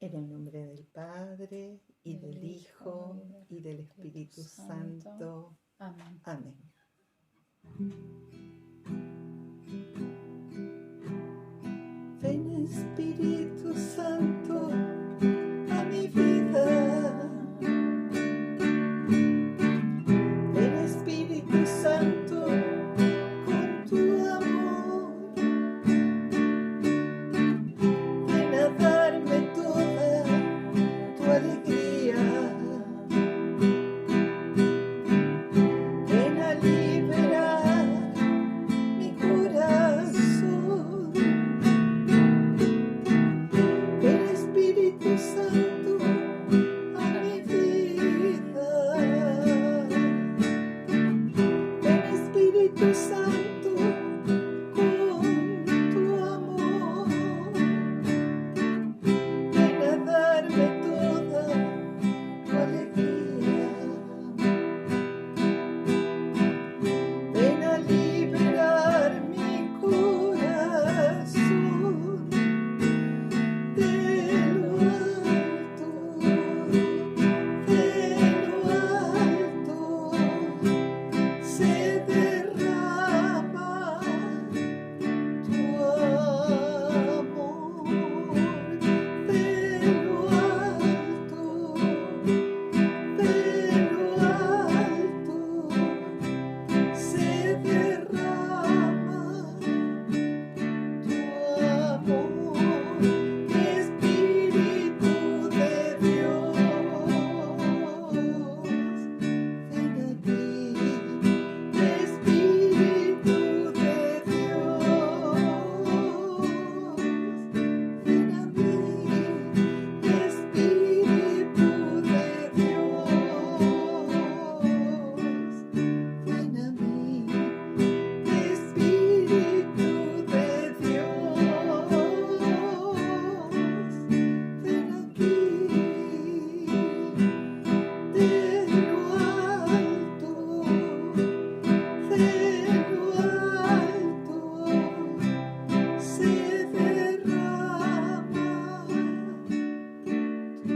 En el nombre del Padre, y del Hijo, y del Espíritu Santo. Amén. Amén. Ven Espíritu Santo a mi vida. Ven Espíritu Santo con tu amor. Ven a darme toda tu alegría. Ven a liberar mi corazón. Ven Espíritu Santo a mi vida. Ven Espíritu Santo con tu amor. Ven a darme toda tu alegría. Ven a liberar mi corazón de lo alto, se derrama tu amor, de lo alto, se derrama tu amor, Espíritu de Dios. Ven aquí, Espíritu de Dios. Ven a mí, Espíritu de Dios. Ven a mí, Espíritu de Dios. Ven aquí, de lo alto, se derrama tu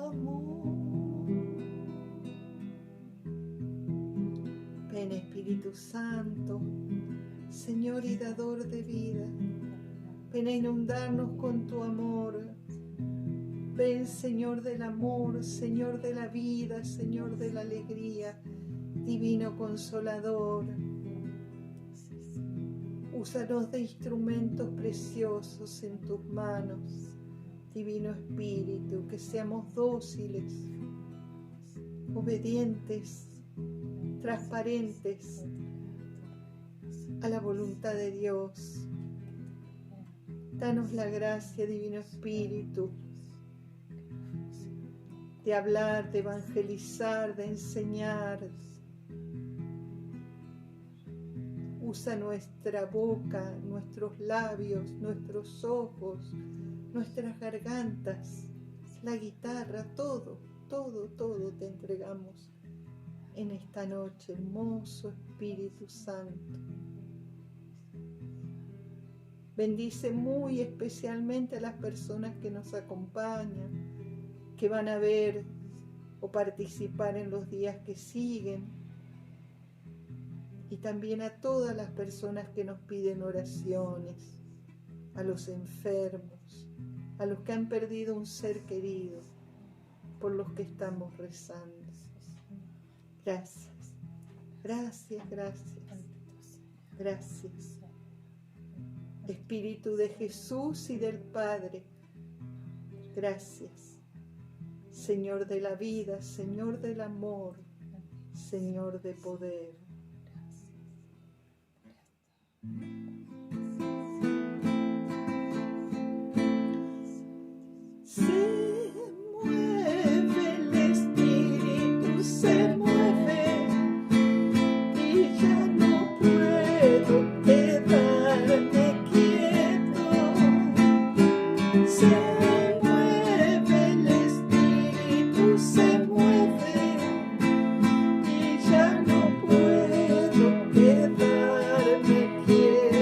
amor. Ven Espíritu Santo, Señor y dador de vida, ven a inundarnos con tu amor. Ven Señor del amor, Señor de la vida, Señor de la alegría, divino consolador. Úsanos de instrumentos preciosos en tus manos, divino Espíritu, que seamos dóciles, obedientes, transparentes a la voluntad de Dios. Danos la gracia, divino Espíritu, de hablar, de evangelizar, de enseñar. Usa nuestra boca, nuestros labios, nuestros ojos, nuestras gargantas, la guitarra, todo te entregamos en esta noche, hermoso Espíritu Santo. Bendice muy especialmente a las personas que nos acompañan, que van a ver o participar en los días que siguen, y también a todas las personas que nos piden oraciones, a los enfermos, a los que han perdido un ser querido, por los que estamos rezando. Gracias, gracias, gracias, gracias. Espíritu de Jesús y del Padre, gracias. Señor de la vida, Señor del amor, Señor de poder. Se mueve el Espíritu, se mueve, y ya no puedo quedarme quieto. Se mueve el Espíritu, se mueve, y ya no puedo quedarme quieto.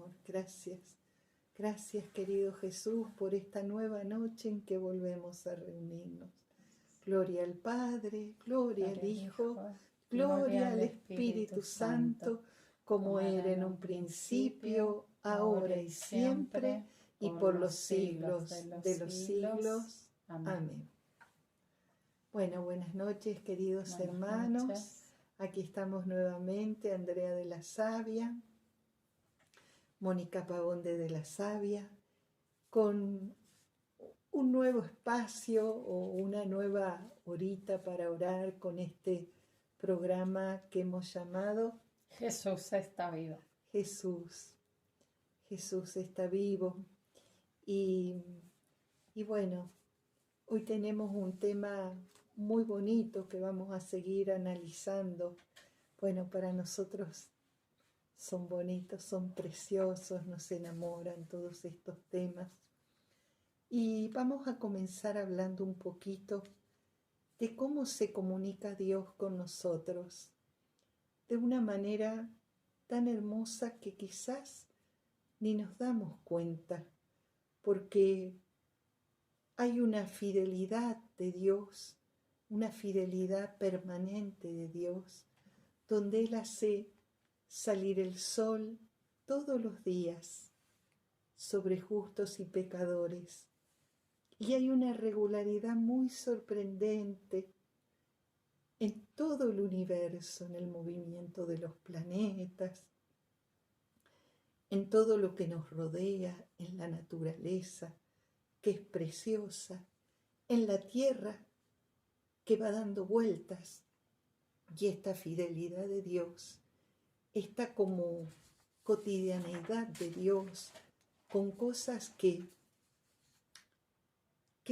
Señor. Gracias. Gracias, querido Jesús, por esta nueva noche en que volvemos a reunirnos. Gloria al Padre, gloria al Hijo, gloria al Espíritu Santo, como era en un principio, ahora y siempre, y por los siglos de los siglos. Amén. Bueno, buenas noches, queridos hermanos. Aquí estamos nuevamente, Andrea de la Sabia, Mónica Pavón de la Sabia, con un nuevo espacio o una nueva horita para orar con este programa que hemos llamado Jesús está vivo. Jesús está vivo. Y bueno, hoy tenemos un tema muy bonito que vamos a seguir analizando. Bueno, para nosotros son bonitos, son preciosos, nos enamoran todos estos temas. Y vamos a comenzar hablando un poquito de cómo se comunica Dios con nosotros, de una manera tan hermosa que quizás ni nos damos cuenta, porque hay una fidelidad de Dios, una fidelidad permanente de Dios, donde Él hace salir el sol todos los días sobre justos y pecadores. Y hay una regularidad muy sorprendente en todo el universo, en el movimiento de los planetas, en todo lo que nos rodea, en la naturaleza, que es preciosa, en la tierra, que va dando vueltas. Y esta fidelidad de Dios, esta como cotidianeidad de Dios, con cosas que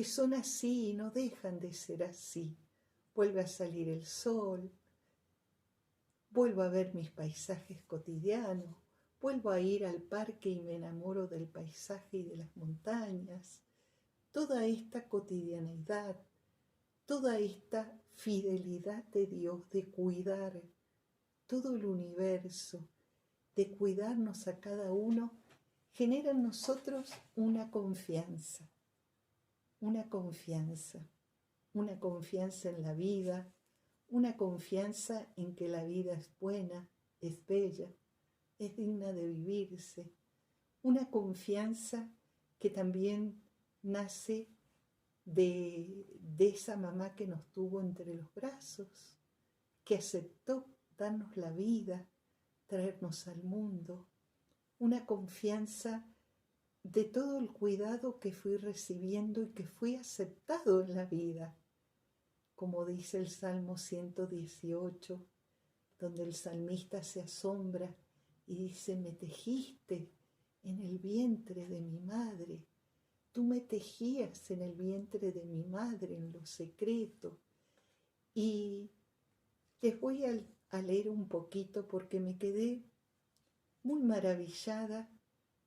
son así y no dejan de ser así. Vuelve a salir el sol, vuelvo a ver mis paisajes cotidianos, vuelvo a ir al parque y me enamoro del paisaje y de las montañas. Toda esta cotidianeidad, toda esta fidelidad de Dios de cuidar todo el universo, de cuidarnos a cada uno, genera en nosotros una confianza en la vida, una confianza en que la vida es buena, es bella, es digna de vivirse, una confianza que también nace de esa mamá que nos tuvo entre los brazos, que aceptó darnos la vida, traernos al mundo, una confianza de todo el cuidado que fui recibiendo y que fui aceptado en la vida. Como dice el Salmo 118, donde el salmista se asombra y dice: me tejiste en el vientre de mi madre. Tú me tejías en el vientre de mi madre, en lo secreto. Y les voy a leer un poquito porque me quedé muy maravillada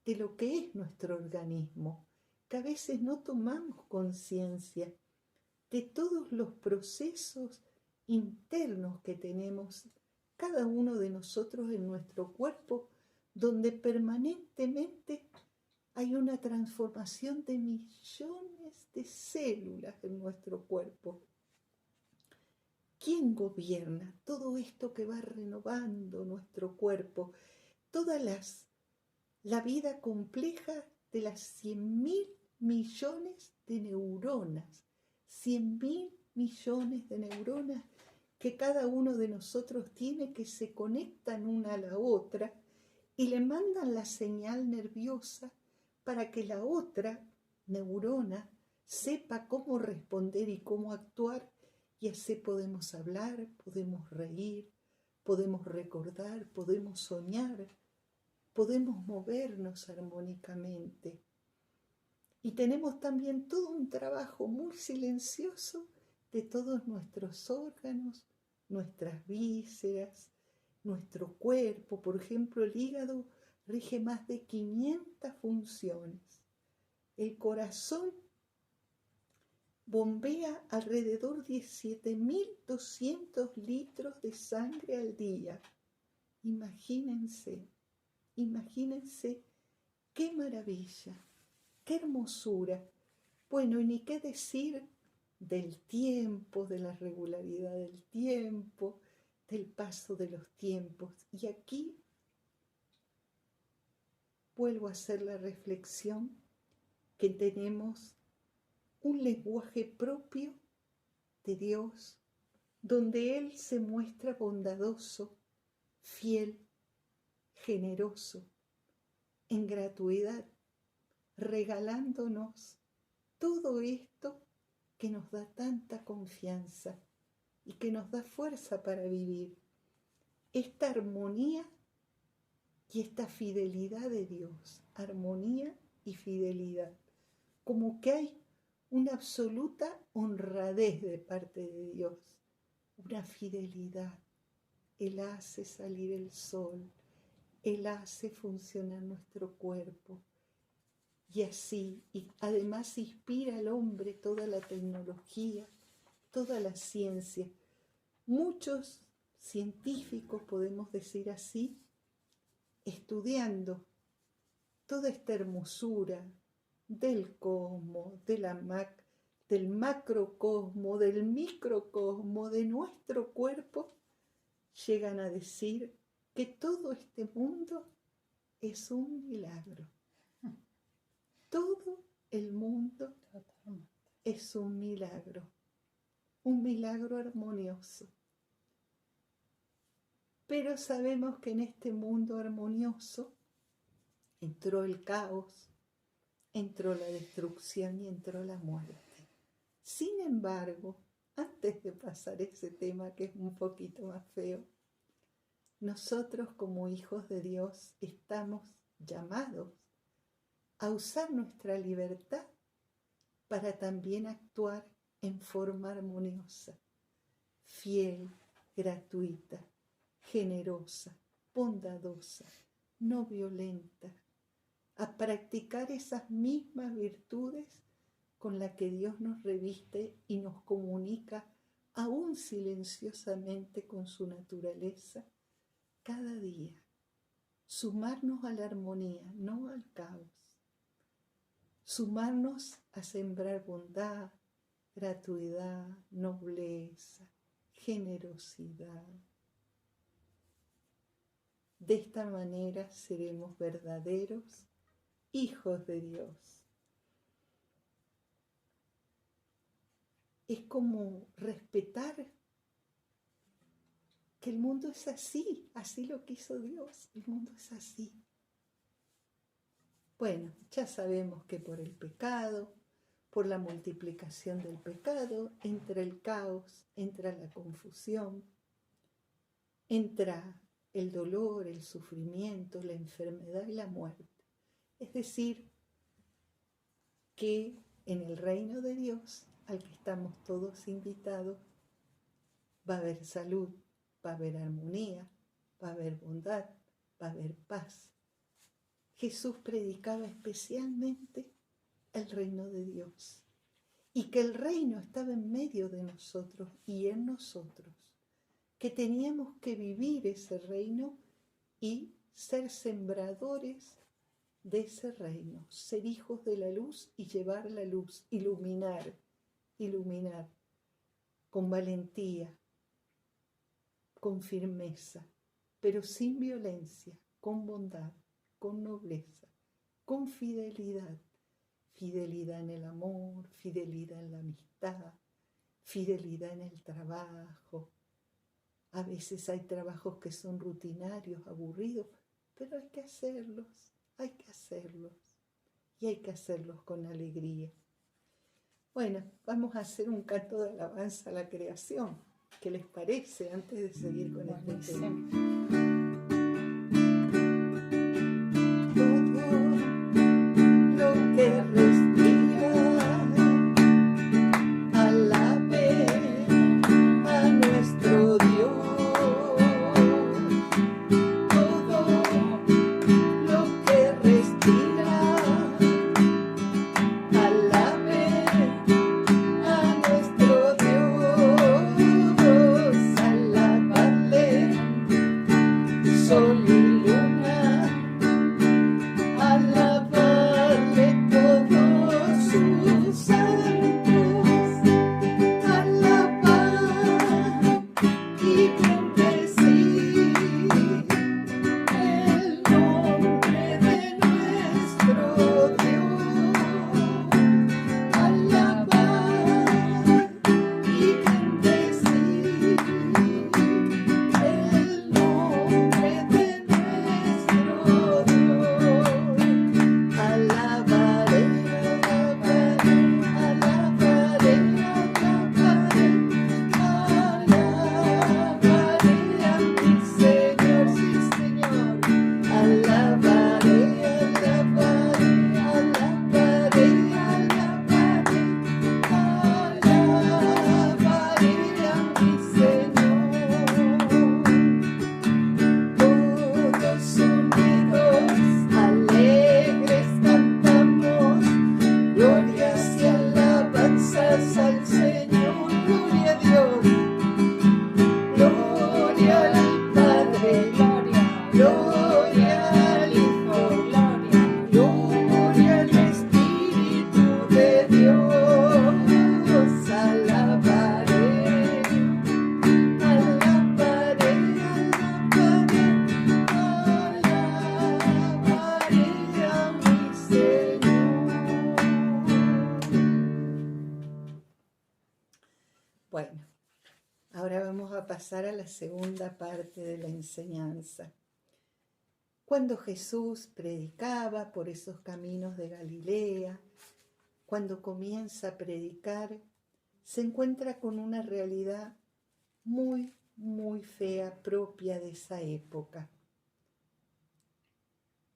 de lo que es nuestro organismo, que a veces no tomamos conciencia de todos los procesos internos que tenemos cada uno de nosotros en nuestro cuerpo, donde permanentemente hay una transformación de millones de células en nuestro cuerpo. ¿Quién gobierna todo esto que va renovando nuestro cuerpo? La vida compleja de las 100.000 millones de neuronas, 100.000 millones de neuronas que cada uno de nosotros tiene, que se conectan una a la otra y le mandan la señal nerviosa para que la otra neurona sepa cómo responder y cómo actuar, y así podemos hablar, podemos reír, podemos recordar, podemos soñar, podemos movernos armónicamente. Y tenemos también todo un trabajo muy silencioso de todos nuestros órganos, nuestras vísceras, nuestro cuerpo. Por ejemplo, el hígado rige más de 500 funciones. El corazón bombea alrededor de 17.200 litros de sangre al día. Imagínense ¡Qué maravilla! ¡Qué hermosura! Bueno, y ni qué decir del tiempo, de la regularidad del tiempo, del paso de los tiempos. Y aquí vuelvo a hacer la reflexión que tenemos un lenguaje propio de Dios, donde Él se muestra bondadoso, fiel, generoso, en gratuidad, regalándonos todo esto que nos da tanta confianza y que nos da fuerza para vivir. Esta armonía y esta fidelidad de Dios, armonía y fidelidad, como que hay una absoluta honradez de parte de Dios, una fidelidad. Él hace salir el sol, Él hace funcionar nuestro cuerpo. Y así, y además inspira al hombre toda la tecnología, toda la ciencia. Muchos científicos, podemos decir así, estudiando toda esta hermosura del cosmos, del macrocosmo, del microcosmo, de nuestro cuerpo, llegan a decir que todo este mundo es un milagro. Todo el mundo es un milagro armonioso. Pero sabemos que en este mundo armonioso entró el caos, entró la destrucción y entró la muerte. Sin embargo, antes de pasar ese tema que es un poquito más feo, nosotros como hijos de Dios estamos llamados a usar nuestra libertad para también actuar en forma armoniosa, fiel, gratuita, generosa, bondadosa, no violenta, a practicar esas mismas virtudes con las que Dios nos reviste y nos comunica aún silenciosamente con su naturaleza cada día. Sumarnos a la armonía, no al caos. Sumarnos a sembrar bondad, gratuidad, nobleza, generosidad. De esta manera seremos verdaderos hijos de Dios. Es como respetar que el mundo es así, así lo quiso Dios, el mundo es así. Bueno, ya sabemos que por el pecado, por la multiplicación del pecado, entra el caos, entra la confusión, entra el dolor, el sufrimiento, la enfermedad y la muerte. Es decir, que en el reino de Dios, al que estamos todos invitados, va a haber salud, va a haber armonía, va a haber bondad, va a haber paz. Jesús predicaba especialmente el reino de Dios y que el reino estaba en medio de nosotros y en nosotros, que teníamos que vivir ese reino y ser sembradores de ese reino, ser hijos de la luz y llevar la luz, iluminar con valentía, con firmeza, pero sin violencia, con bondad, con nobleza, con fidelidad. Fidelidad en el amor, fidelidad en la amistad, fidelidad en el trabajo. A veces hay trabajos que son rutinarios, aburridos, pero hay que hacerlos. Y hay que hacerlos con alegría. Bueno, vamos a hacer un canto de alabanza a la creación. ¿Qué les parece antes de seguir con este tema? Todo lo que respira, alabe a nuestro Dios. Sol y luna, alaba. pasar a la segunda parte de la enseñanza. Cuando Jesús predicaba por esos caminos de Galilea, cuando comienza a predicar, se encuentra con una realidad muy, muy fea propia de esa época.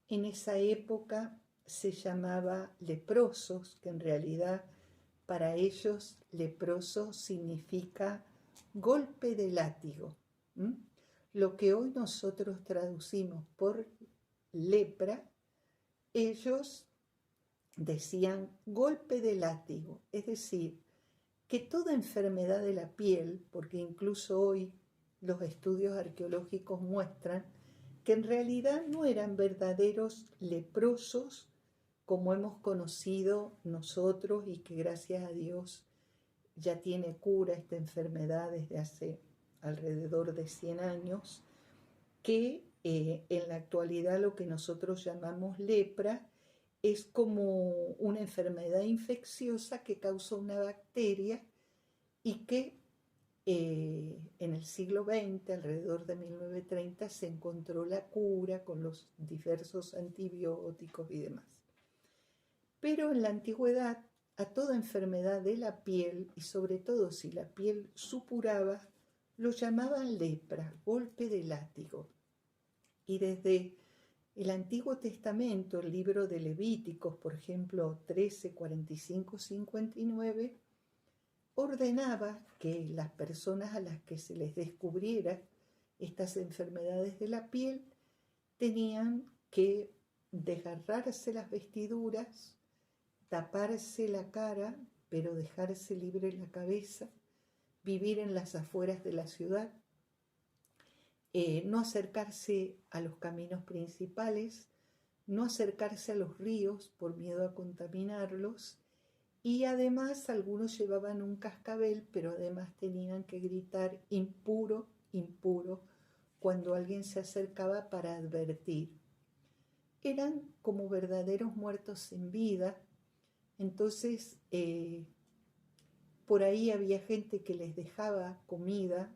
En esa época se llamaba leprosos, que en realidad para ellos leproso significa golpe de látigo. Lo que hoy nosotros traducimos por lepra, ellos decían golpe de látigo, es decir, que toda enfermedad de la piel, porque incluso hoy los estudios arqueológicos muestran que en realidad no eran verdaderos leprosos como hemos conocido nosotros y que gracias a Dios ya tiene cura esta enfermedad desde hace alrededor de 100 años, que en la actualidad lo que nosotros llamamos lepra es como una enfermedad infecciosa que causa una bacteria y que en el siglo XX, alrededor de 1930, se encontró la cura con los diversos antibióticos y demás. Pero en la antigüedad, a toda enfermedad de la piel, y sobre todo si la piel supuraba, lo llamaban lepra, golpe de látigo. Y desde el Antiguo Testamento, el libro de Levíticos, por ejemplo, 13, 45, 59, ordenaba que las personas a las que se les descubriera estas enfermedades de la piel tenían que desgarrarse las vestiduras, taparse la cara, pero dejarse libre la cabeza, vivir en las afueras de la ciudad, no acercarse a los caminos principales, no acercarse a los ríos por miedo a contaminarlos, y además algunos llevaban un cascabel, pero además tenían que gritar impuro, impuro, cuando alguien se acercaba para advertir. Eran como verdaderos muertos en vida. Entonces, por ahí había gente que les dejaba comida,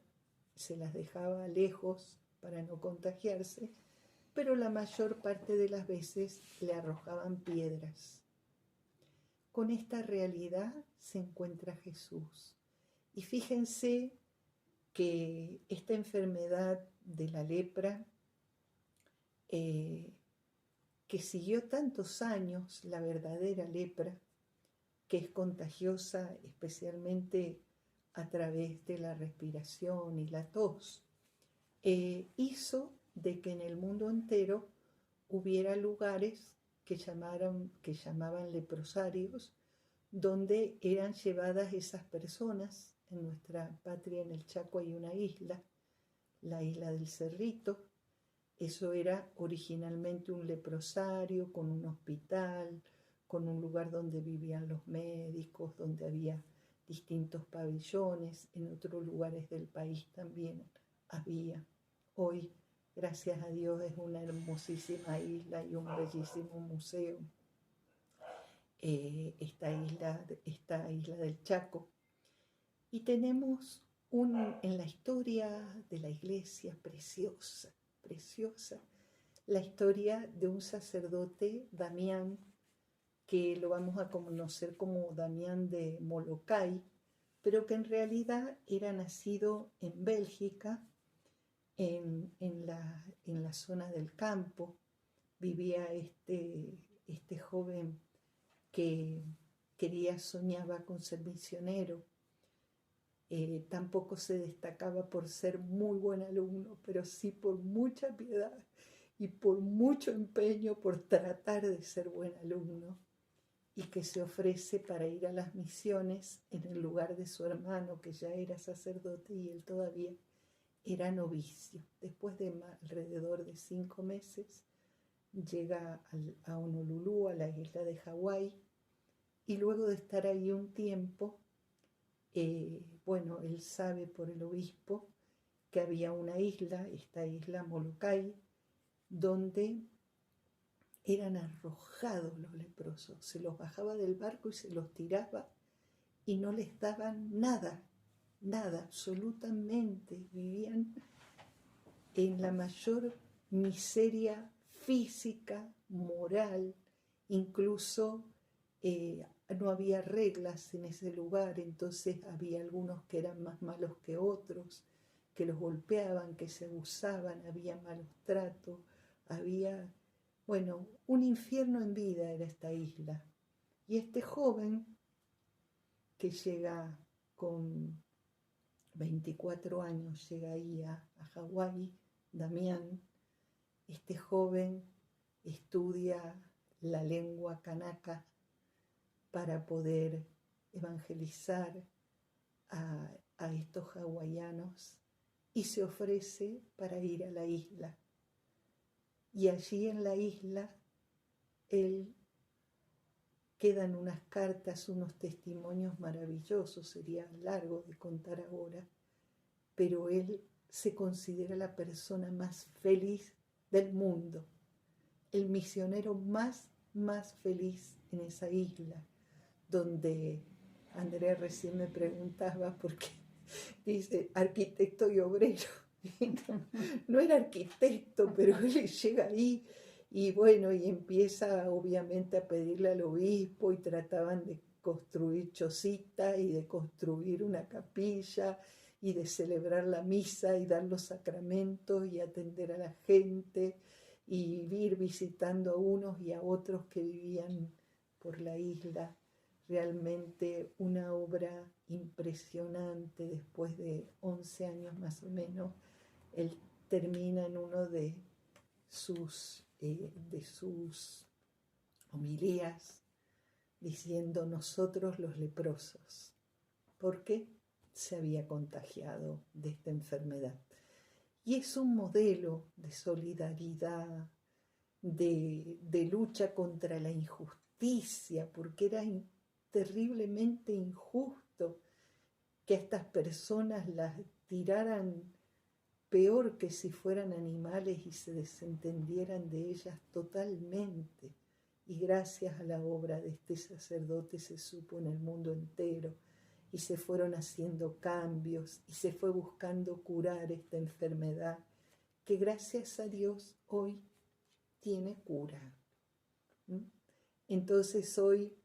se las dejaba lejos para no contagiarse, pero la mayor parte de las veces le arrojaban piedras. Con esta realidad se encuentra Jesús. Y fíjense que esta enfermedad de la lepra, que siguió tantos años, la verdadera lepra, que es contagiosa especialmente a través de la respiración y la tos, hizo de que en el mundo entero hubiera lugares que llamaban leprosarios, donde eran llevadas esas personas. En nuestra patria, en el Chaco, hay una isla, la isla del Cerrito. Eso era originalmente un leprosario con un hospital, con un lugar donde vivían los médicos, donde había distintos pabellones. En otros lugares del país también había. Hoy, gracias a Dios, es una hermosísima isla y un bellísimo museo, esta isla del Chaco. Y tenemos en la historia de la iglesia preciosa, preciosa, la historia de un sacerdote, Damián, que lo vamos a conocer como Damián de Molokai, pero que en realidad era nacido en Bélgica, en la zona del campo. Vivía este joven que soñaba con ser misionero. Tampoco se destacaba por ser muy buen alumno, pero sí por mucha piedad y por mucho empeño por tratar de ser buen alumno, y que se ofrece para ir a las misiones en el lugar de su hermano, que ya era sacerdote y él todavía era novicio. Después de alrededor de 5 meses, llega a Honolulu, a la isla de Hawái, y luego de estar ahí un tiempo, él sabe por el obispo que había una isla, esta isla Molokai, donde eran arrojados los leprosos. Se los bajaba del barco y se los tiraba y no les daban nada. nada, absolutamente. Vivían en la mayor miseria física, moral, incluso no había reglas en ese lugar, entonces había algunos que eran más malos que otros, que los golpeaban, que se abusaban, había malos tratos, había, bueno, un infierno en vida era esta isla. Y este joven que llega con 24 años, llega ahí a Hawái, Damián, este joven estudia la lengua kanaka para poder evangelizar a estos hawaianos y se ofrece para ir a la isla. Y allí en la isla, él quedan unas cartas, unos testimonios maravillosos, sería largo de contar ahora, pero él se considera la persona más feliz del mundo, el misionero más feliz en esa isla, donde Andrea recién me preguntaba por qué dice arquitecto y obrero. No era arquitecto, pero él llega ahí y bueno, y empieza obviamente a pedirle al obispo y trataban de construir chocitas y de construir una capilla y de celebrar la misa y dar los sacramentos y atender a la gente y ir visitando a unos y a otros que vivían por la isla. Realmente una obra impresionante. Después de 11 años más o menos, él termina en uno de sus homilías diciendo: nosotros los leprosos, porque se había contagiado de esta enfermedad. Y es un modelo de solidaridad, de lucha contra la injusticia, porque era terriblemente injusto que a estas personas las tiraran peor que si fueran animales y se desentendieran de ellas totalmente. Y gracias a la obra de este sacerdote se supo en el mundo entero y se fueron haciendo cambios y se fue buscando curar esta enfermedad que gracias a Dios hoy tiene cura. Entonces hoy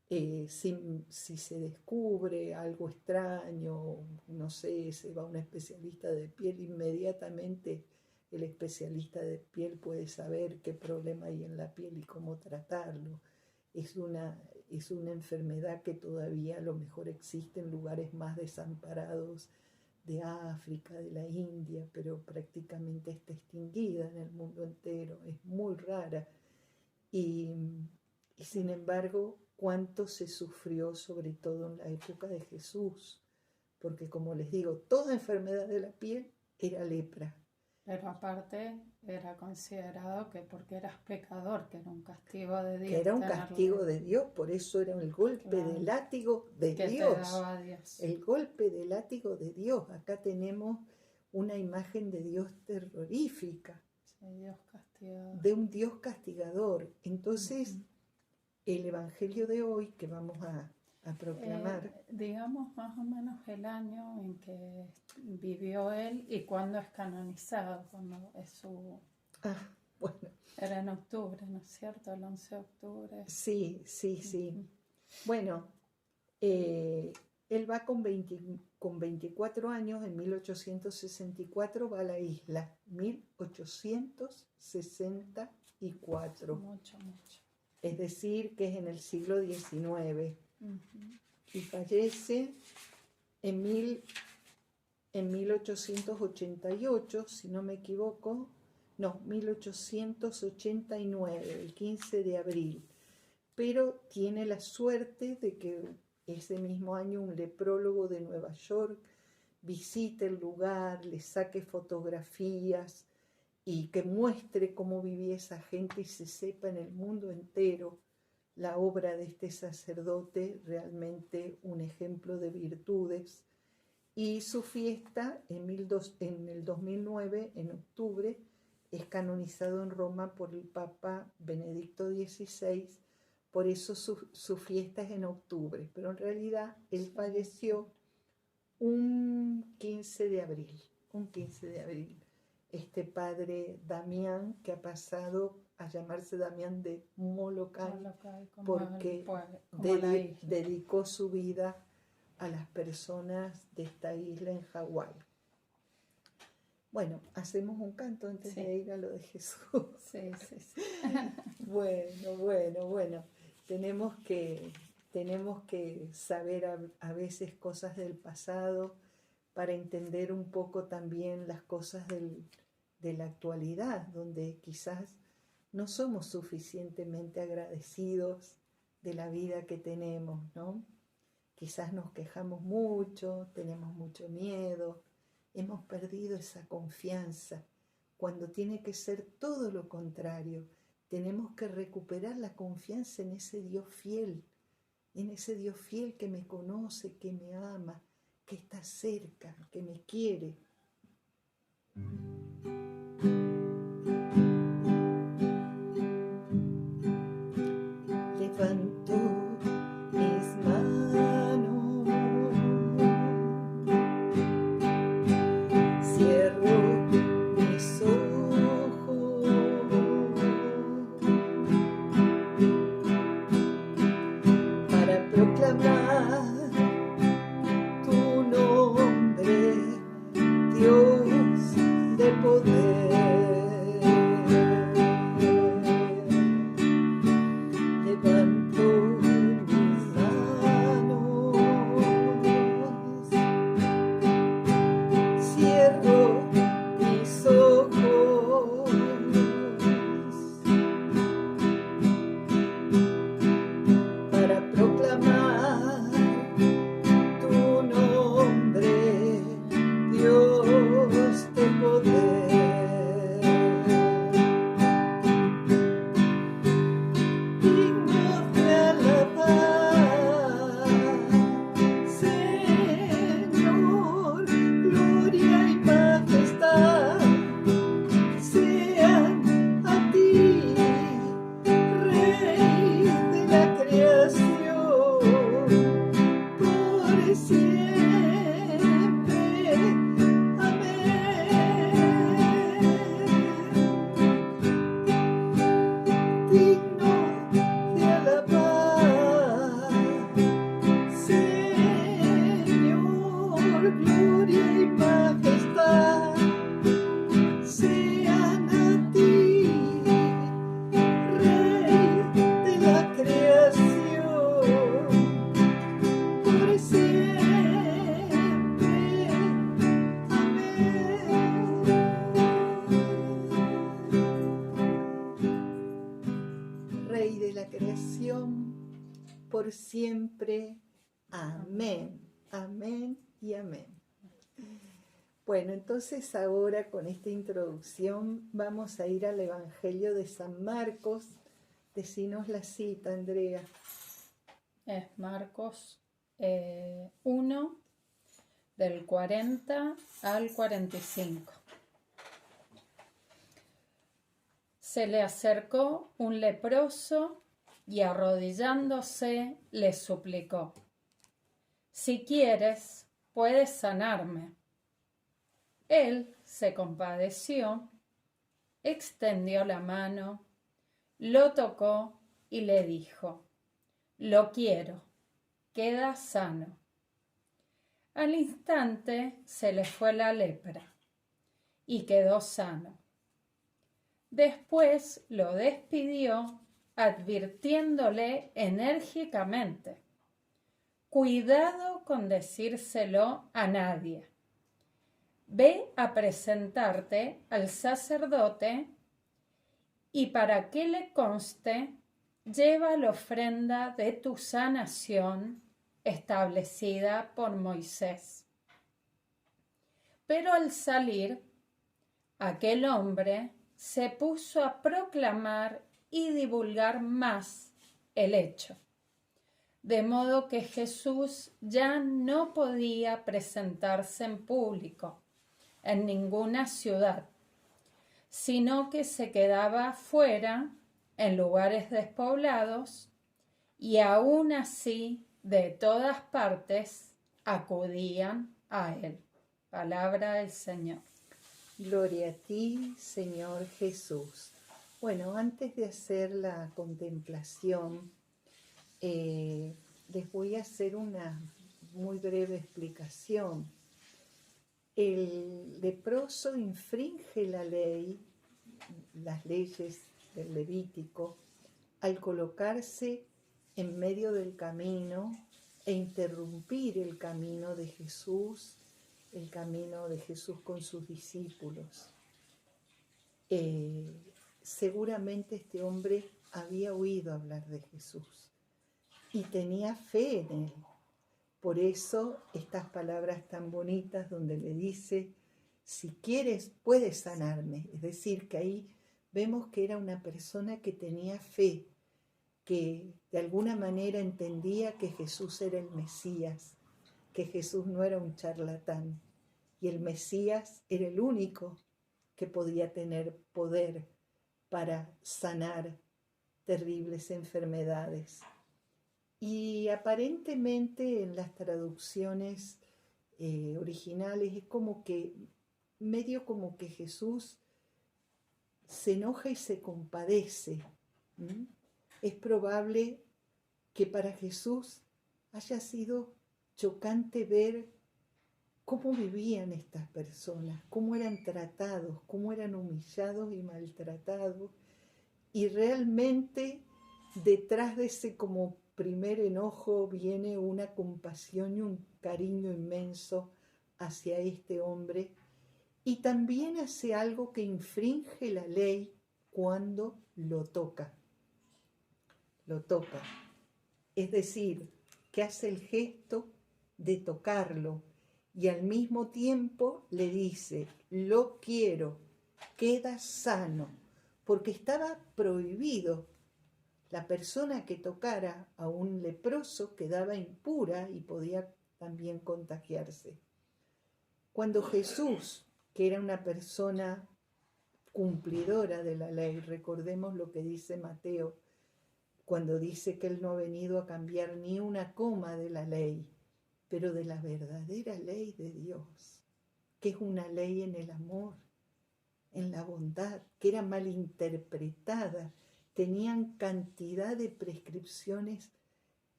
si se descubre algo extraño, no sé, se va a un especialista de piel, inmediatamente el especialista de piel puede saber qué problema hay en la piel y cómo tratarlo. Es una enfermedad que todavía a lo mejor existe en lugares más desamparados de África, de la India, pero prácticamente está extinguida en el mundo entero, es muy rara. Y sin embargo, cuánto se sufrió, sobre todo en la época de Jesús, porque como les digo, toda enfermedad de la piel era lepra. Pero aparte era considerado que porque eras pecador, que era un castigo de Dios. Que era un castigo de Dios, por eso era el golpe de látigo de Dios. Que te daba Dios. El golpe de látigo de Dios. Acá tenemos una imagen de Dios terrorífica. Sí, Dios castigador. De un Dios castigador. Entonces, el evangelio de hoy que vamos a proclamar. Digamos más o menos el año en que vivió él y cuándo es canonizado, cuando es su... Bueno. Era en octubre, ¿no es cierto? El 11 de octubre. Sí. Bueno, él va con 24 años, en 1864 va a la isla, 1864. Mucho. Es decir, que es en el siglo XIX. Y fallece en 1888, si no me equivoco, 1889, el 15 de abril. Pero tiene la suerte de que ese mismo año un leprólogo de Nueva York visite el lugar, le saque fotografías y que muestre cómo vivía esa gente y se sepa en el mundo entero la obra de este sacerdote, realmente un ejemplo de virtudes. Y su fiesta en el 2009, en octubre, es canonizado en Roma por el Papa Benedicto XVI, por eso su fiesta es en octubre, pero en realidad él falleció un 15 de abril, este padre Damián, que ha pasado a llamarse Damián de Molokai, porque dedicó su vida a las personas de esta isla en Hawái. Bueno, hacemos un canto antes de ir a lo de Jesús. Sí. Bueno. Tenemos que saber a veces cosas del pasado para entender un poco también las cosas de la actualidad, donde quizás no somos suficientemente agradecidos de la vida que tenemos, ¿no? Quizás nos quejamos mucho, tenemos mucho miedo, hemos perdido esa confianza, cuando tiene que ser todo lo contrario. Tenemos que recuperar la confianza en ese Dios fiel que me conoce, que me ama, que está cerca, que me quiere. Levanto mis manos, cierro mis ojos para proclamar tu nombre, Dios de poder. Por siempre. Amén. Amén y amén. Bueno, entonces ahora con esta introducción vamos a ir al Evangelio de San Marcos. Decinos la cita, Andrea. Es Marcos 1, del 40 al 45. Se le acercó un leproso y arrodillándose le suplicó: si quieres, puedes sanarme. Él se compadeció, extendió la mano, lo tocó y le dijo: lo quiero, queda sano. Al instante se le fue la lepra y quedó sano. Después lo despidió, advirtiéndole enérgicamente: cuidado con decírselo a nadie. Ve a presentarte al sacerdote y para que le conste, lleva la ofrenda de tu sanación establecida por Moisés. Pero al salir, aquel hombre se puso a proclamar y divulgar más el hecho, de modo que Jesús ya no podía presentarse en público en ninguna ciudad, sino que se quedaba fuera en lugares despoblados, y aún así de todas partes acudían a Él. Palabra del Señor. Gloria a ti, Señor Jesús. Bueno, antes de hacer la contemplación, les voy a hacer una muy breve explicación. El leproso infringe la ley, las leyes del Levítico, al colocarse en medio del camino e interrumpir el camino de Jesús, el camino de Jesús con sus discípulos. Seguramente este hombre había oído hablar de Jesús y tenía fe en él. Por eso estas palabras tan bonitas donde le dice, si quieres puedes sanarme. Es decir, que ahí vemos que era una persona que tenía fe, que de alguna manera entendía que Jesús era el Mesías, que Jesús no era un charlatán y el Mesías era el único que podía tener poder para sanar terribles enfermedades. Y aparentemente en las traducciones originales es como que, medio como que Jesús se enoja y se compadece. Es probable que para Jesús haya sido chocante ver cómo vivían estas personas, cómo eran tratados, cómo eran humillados y maltratados. Y realmente detrás de ese como primer enojo viene una compasión y un cariño inmenso hacia este hombre. Y también hace algo que infringe la ley cuando lo toca. Lo toca. Es decir, que hace el gesto de tocarlo y al mismo tiempo le dice, lo quiero, queda sano, porque estaba prohibido. La persona que tocara a un leproso quedaba impura y podía también contagiarse. Cuando Jesús, que era una persona cumplidora de la ley, recordemos lo que dice Mateo, cuando dice que Él no ha venido a cambiar ni una coma de la ley, pero de la verdadera ley de Dios, que es una ley en el amor, en la bondad, que era malinterpretada. Tenían cantidad de prescripciones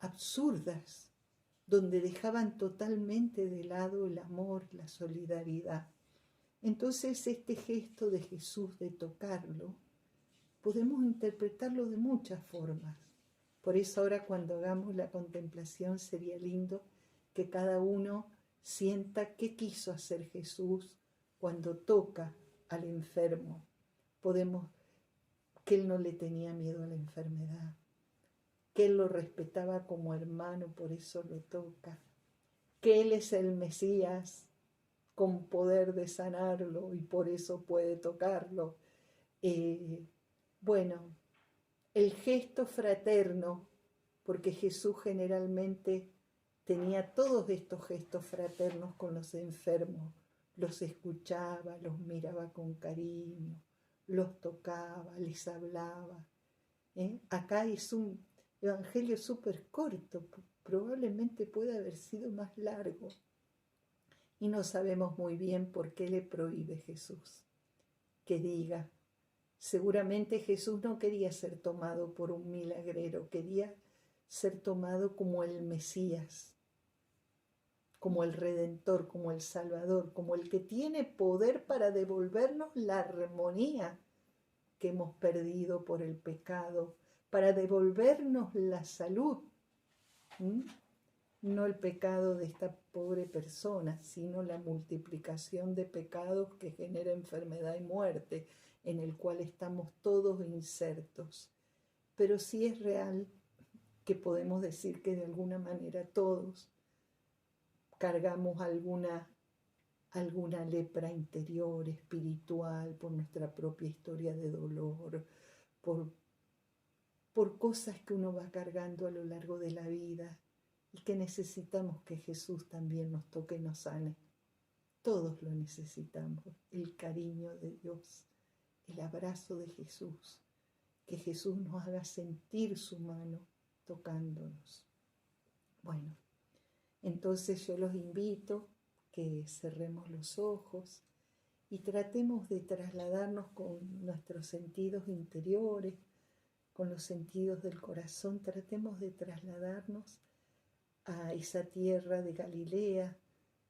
absurdas, donde dejaban totalmente de lado el amor, la solidaridad. Entonces este gesto de Jesús de tocarlo, podemos interpretarlo de muchas formas. Por eso ahora cuando hagamos la contemplación sería lindo que cada uno sienta qué quiso hacer Jesús cuando toca al enfermo. Que Él no le tenía miedo a la enfermedad, que Él lo respetaba como hermano, por eso lo toca, que Él es el Mesías con poder de sanarlo y por eso puede tocarlo. Bueno, el gesto fraterno, porque Jesús generalmente tenía todos estos gestos fraternos con los enfermos, los escuchaba, los miraba con cariño, los tocaba, les hablaba. Acá es un evangelio súper corto, probablemente puede haber sido más largo. Y no sabemos muy bien por qué le prohíbe Jesús que diga. Seguramente Jesús no quería ser tomado por un milagrero, quería ser tomado como el Mesías, como el Redentor, como el Salvador, como el que tiene poder para devolvernos la armonía que hemos perdido por el pecado, para devolvernos la salud. No el pecado de esta pobre persona, sino la multiplicación de pecados que genera enfermedad y muerte, en el cual estamos todos insertos. Pero sí es real que podemos decir que de alguna manera todos cargamos alguna lepra interior, espiritual, por nuestra propia historia de dolor, por cosas que uno va cargando a lo largo de la vida y que necesitamos que Jesús también nos toque y nos sane. Todos lo necesitamos, el cariño de Dios, el abrazo de Jesús, que Jesús nos haga sentir su mano tocándonos. Bueno, entonces yo los invito que cerremos los ojos y tratemos de trasladarnos con nuestros sentidos interiores, con los sentidos del corazón, tratemos de trasladarnos a esa tierra de Galilea,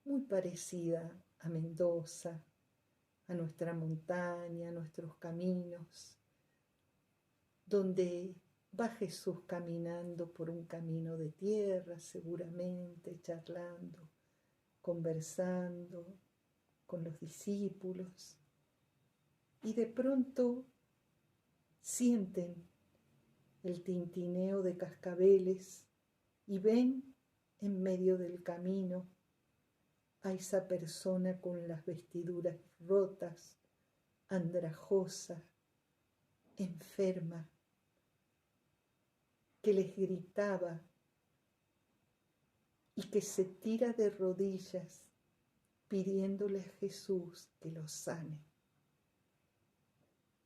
muy parecida a Mendoza, a nuestra montaña, a nuestros caminos, donde va Jesús caminando por un camino de tierra, seguramente charlando, conversando con los discípulos, y de pronto sienten el tintineo de cascabeles y ven en medio del camino a esa persona con las vestiduras rotas, andrajosa, enferma, que les gritaba y que se tira de rodillas pidiéndole a Jesús que lo sane.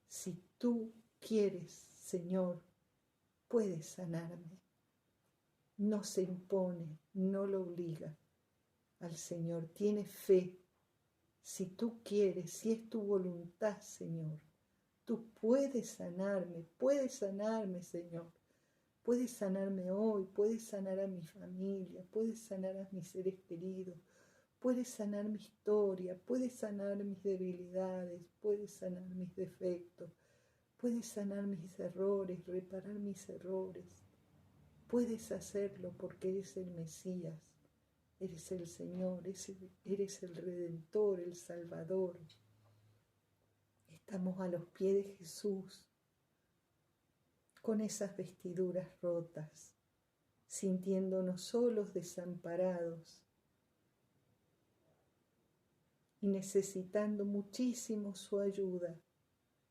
Si tú quieres, Señor, puedes sanarme. No se impone, no lo obliga al Señor. Tiene fe. Si tú quieres, si es tu voluntad, Señor, tú puedes sanarme, Señor. Puedes sanarme hoy, puedes sanar a mi familia, puedes sanar a mis seres queridos, puedes sanar mi historia, puedes sanar mis debilidades, puedes sanar mis defectos, puedes sanar mis errores, reparar mis errores. Puedes hacerlo porque eres el Mesías, eres el Señor, eres el Redentor, el Salvador. Estamos a los pies de Jesús, con esas vestiduras rotas, sintiéndonos solos, desamparados y necesitando muchísimo su ayuda,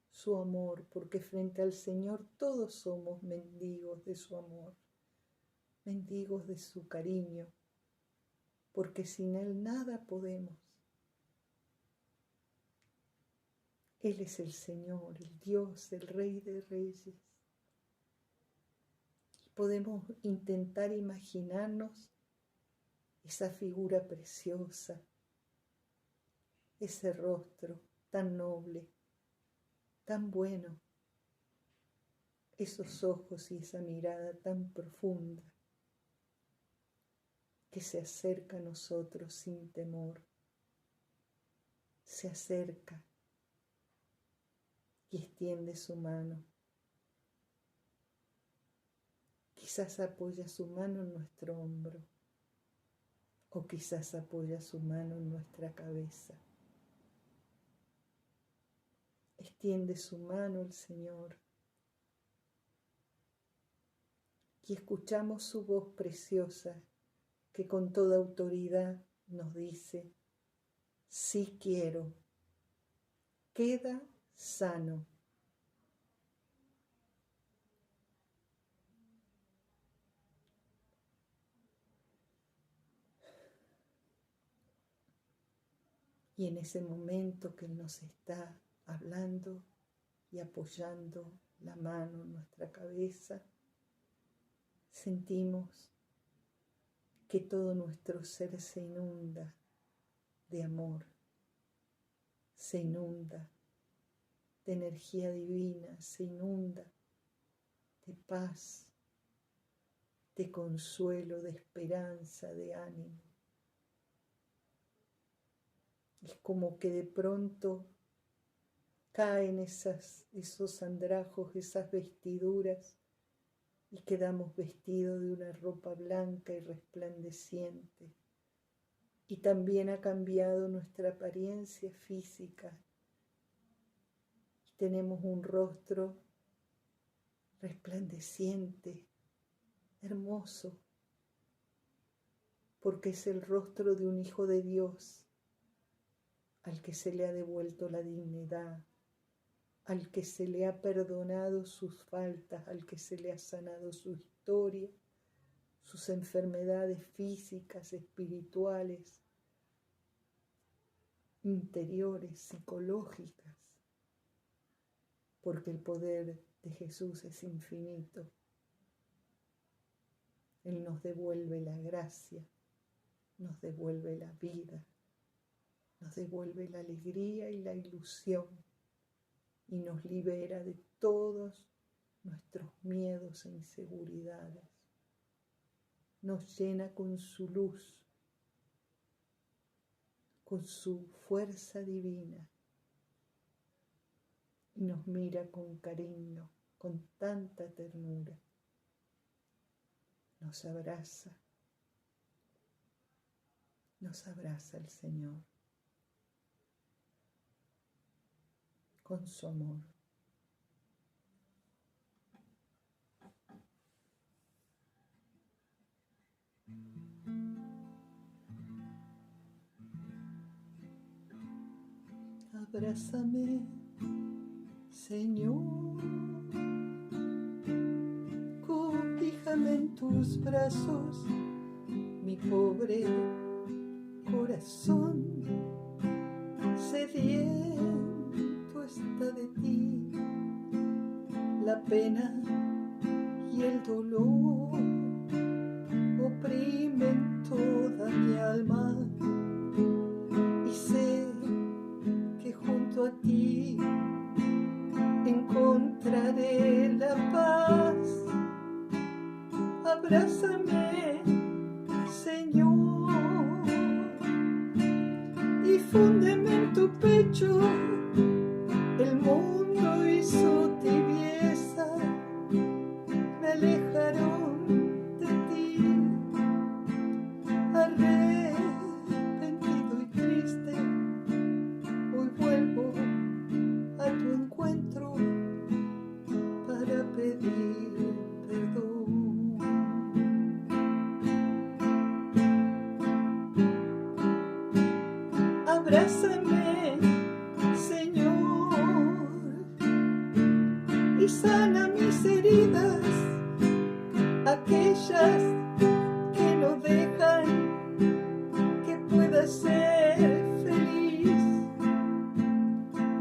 su amor, porque frente al Señor todos somos mendigos de su amor, mendigos de su cariño, porque sin Él nada podemos. Él es el Señor, el Dios, el Rey de Reyes. Podemos intentar imaginarnos esa figura preciosa, ese rostro tan noble, tan bueno, esos ojos y esa mirada tan profunda que se acerca a nosotros sin temor, se acerca y extiende su mano. Quizás apoya su mano en nuestro hombro o quizás apoya su mano en nuestra cabeza. Extiende su mano el Señor y escuchamos su voz preciosa que con toda autoridad nos dice: sí quiero, queda sano. Y en ese momento que Él nos está hablando y apoyando la mano en nuestra cabeza, sentimos que todo nuestro ser se inunda de amor, se inunda de energía divina, se inunda de paz, de consuelo, de esperanza, de ánimo. Es como que de pronto caen esos andrajos, esas vestiduras, y quedamos vestidos de una ropa blanca y resplandeciente. Y también ha cambiado nuestra apariencia física. Y tenemos un rostro resplandeciente, hermoso, porque es el rostro de un hijo de Dios, al que se le ha devuelto la dignidad, al que se le ha perdonado sus faltas, al que se le ha sanado su historia, sus enfermedades físicas, espirituales, interiores, psicológicas, porque el poder de Jesús es infinito. Él nos devuelve la gracia, nos devuelve la vida, nos devuelve la alegría y la ilusión y nos libera de todos nuestros miedos e inseguridades. Nos llena con su luz, con su fuerza divina y nos mira con cariño, con tanta ternura. Nos abraza el Señor con su amor. Abrázame, Señor, cobíjame en tus brazos, mi pobre corazón sediento está de ti. La pena y el dolor oprimen toda mi alma y sé que junto a ti encontraré la paz. Abrázame, Señor, y fúndeme en tu pecho el mundo y su tibieza me alejaron de ti. Arrepentido y triste, hoy vuelvo a tu encuentro para pedir perdón. Abrázame, Señor, y sana mis heridas, aquellas que no dejan que pueda ser feliz.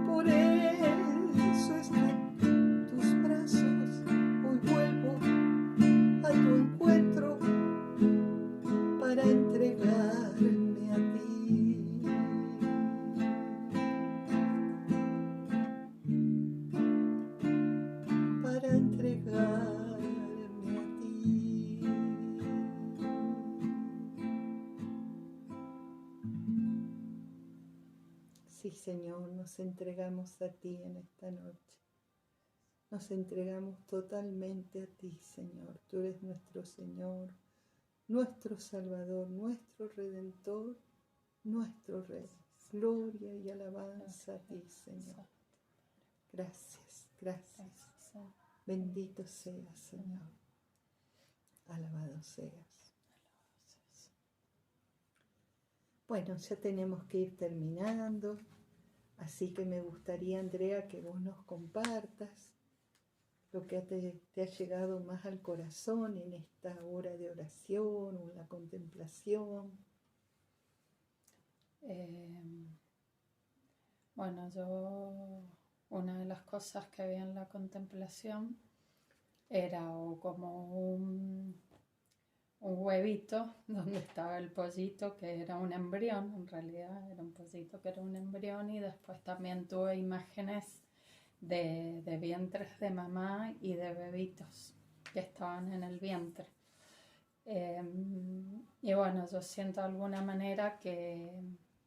Por eso es que tus brazos hoy vuelvo a tu encuentro para entregarme a ti. Para entregarme a ti. Sí, Señor, nos entregamos a ti en esta noche. Nos entregamos totalmente a ti, Señor. Tú eres nuestro Señor, nuestro Salvador, nuestro Redentor, nuestro Rey. Gloria y alabanza a ti, Señor. Gracias, gracias. Bendito seas, Señor. Alabado seas. Bueno, ya tenemos que ir terminando, así que me gustaría, Andrea, que vos nos compartas lo que te ha llegado más al corazón en esta hora de oración o en la contemplación. Bueno, una de las cosas que vi en la contemplación era como un huevito donde estaba el pollito que era un embrión, en realidad era un pollito que era un embrión, y después también tuve imágenes de vientres de mamá y de bebitos que estaban en el vientre. Y bueno, yo siento de alguna manera que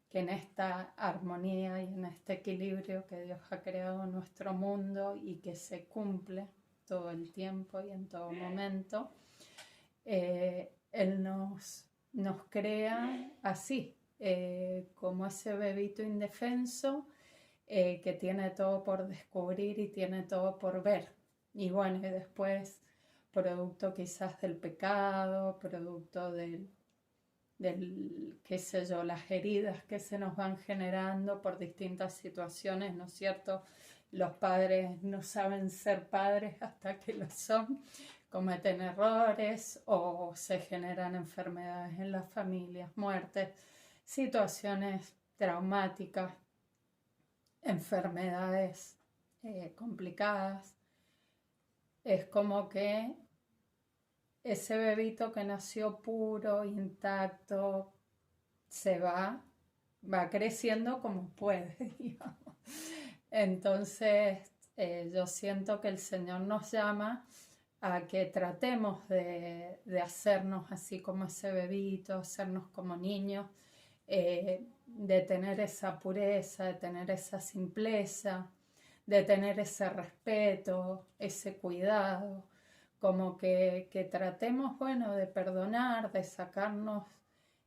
en esta armonía y en este equilibrio que Dios ha creado en nuestro mundo y que se cumple todo el tiempo y en todo momento, Él nos crea así, como ese bebito indefenso que tiene todo por descubrir y tiene todo por ver. Y bueno, y después, producto quizás del pecado, producto del qué sé yo, las heridas que se nos van generando por distintas situaciones, ¿no es cierto? Los padres no saben ser padres hasta que lo son, cometen errores o se generan enfermedades en las familias, muertes, situaciones traumáticas, enfermedades complicadas. Es como que ese bebito que nació puro, intacto, se va va creciendo como puede, digamos. Entonces, yo siento que el Señor nos llama a que tratemos de hacernos así como ese bebito, hacernos como niños, de tener esa pureza, de tener esa simpleza, de tener ese respeto, ese cuidado, como que tratemos, bueno, de perdonar, de sacarnos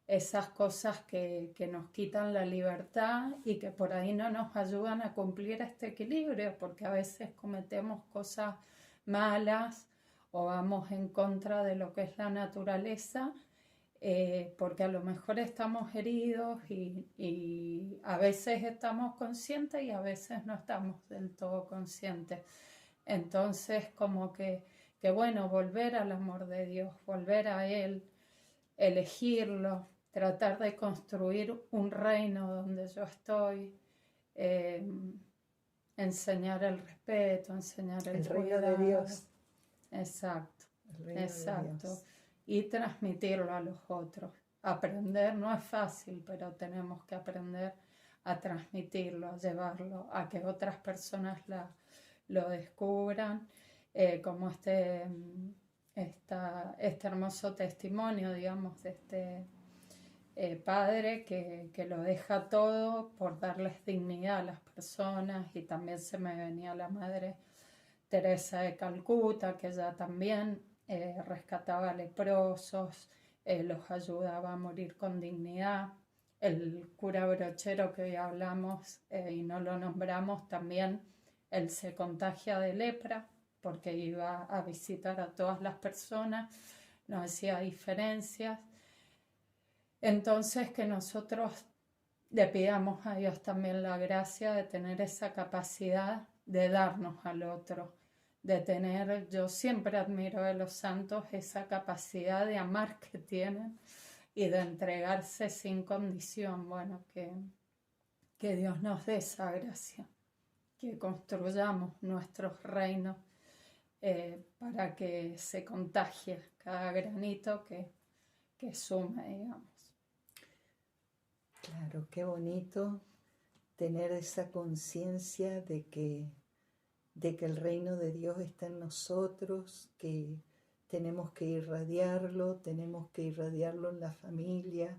esas cosas que nos quitan la libertad y que por ahí no nos ayudan a cumplir este equilibrio, porque a veces cometemos cosas malas o vamos en contra de lo que es la naturaleza, porque a lo mejor estamos heridos y a veces estamos conscientes y a veces no estamos del todo conscientes. Entonces, como que bueno, volver al amor de Dios, volver a Él, elegirlo, tratar de construir un reino donde yo estoy, enseñar el respeto, enseñar el reino cuidado. de Dios. Exacto, El reino exacto. de Dios. Y transmitirlo a los otros. Aprender no es fácil, pero tenemos que aprender a transmitirlo, a llevarlo, a que otras personas lo descubran, como este hermoso testimonio, digamos, de este padre que lo deja todo por darles dignidad a las personas. Y también se me venía la madre Teresa de Calcuta, que ella también rescataba leprosos, los ayudaba a morir con dignidad. El cura Brochero que hoy hablamos y no lo nombramos, también él se contagia de lepra porque iba a visitar a todas las personas, no hacía diferencias. Entonces, que nosotros le pidamos a Dios también la gracia de tener esa capacidad de darnos al otro, de tener, yo siempre admiro de los santos esa capacidad de amar que tienen y de entregarse sin condición. Bueno, que Dios nos dé esa gracia, que construyamos nuestros reinos para que se contagie cada granito que sume, digamos. Claro, qué bonito tener esa conciencia de que el reino de Dios está en nosotros, que tenemos que irradiarlo en la familia,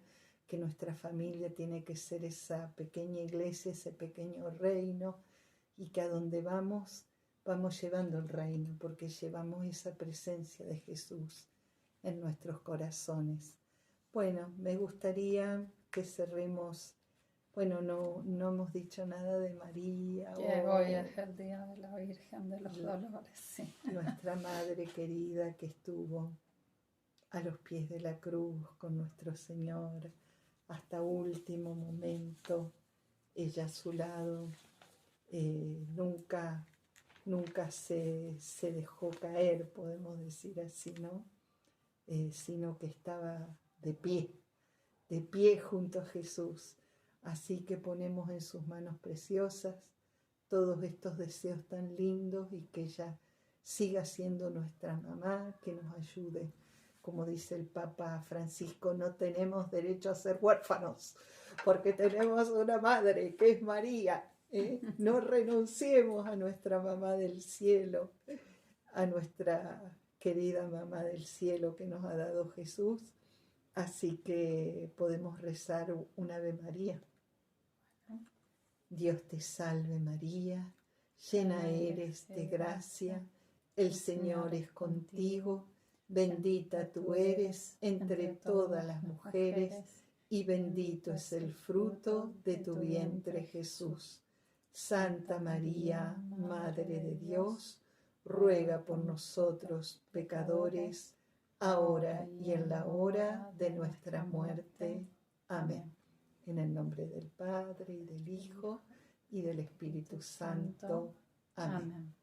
que nuestra familia tiene que ser esa pequeña iglesia, ese pequeño reino, y que a donde vamos llevando el reino, porque llevamos esa presencia de Jesús en nuestros corazones. Bueno, me gustaría que cerremos. Bueno, no hemos dicho nada de María. Que hoy es el Día de la Virgen de los Dolores, sí. Nuestra Madre querida que estuvo a los pies de la cruz con nuestro Señor hasta último momento, ella a su lado, nunca se dejó caer, podemos decir así, ¿no? Sino que estaba de pie junto a Jesús. Así que ponemos en sus manos preciosas todos estos deseos tan lindos y que ella siga siendo nuestra mamá, que nos ayude. Como dice el Papa Francisco, no tenemos derecho a ser huérfanos, porque tenemos una madre que es María. No renunciemos a nuestra mamá del cielo, a nuestra querida mamá del cielo que nos ha dado Jesús. Así que podemos rezar un Ave María. Dios te salve María, llena eres de gracia, el Señor es contigo, bendita tú eres entre todas las mujeres y bendito es el fruto de tu vientre Jesús. Santa María, Madre de Dios, ruega por nosotros pecadores, ahora y en la hora de nuestra muerte. Amén. En el nombre del Padre, y del Hijo, y del Espíritu Santo. Amén.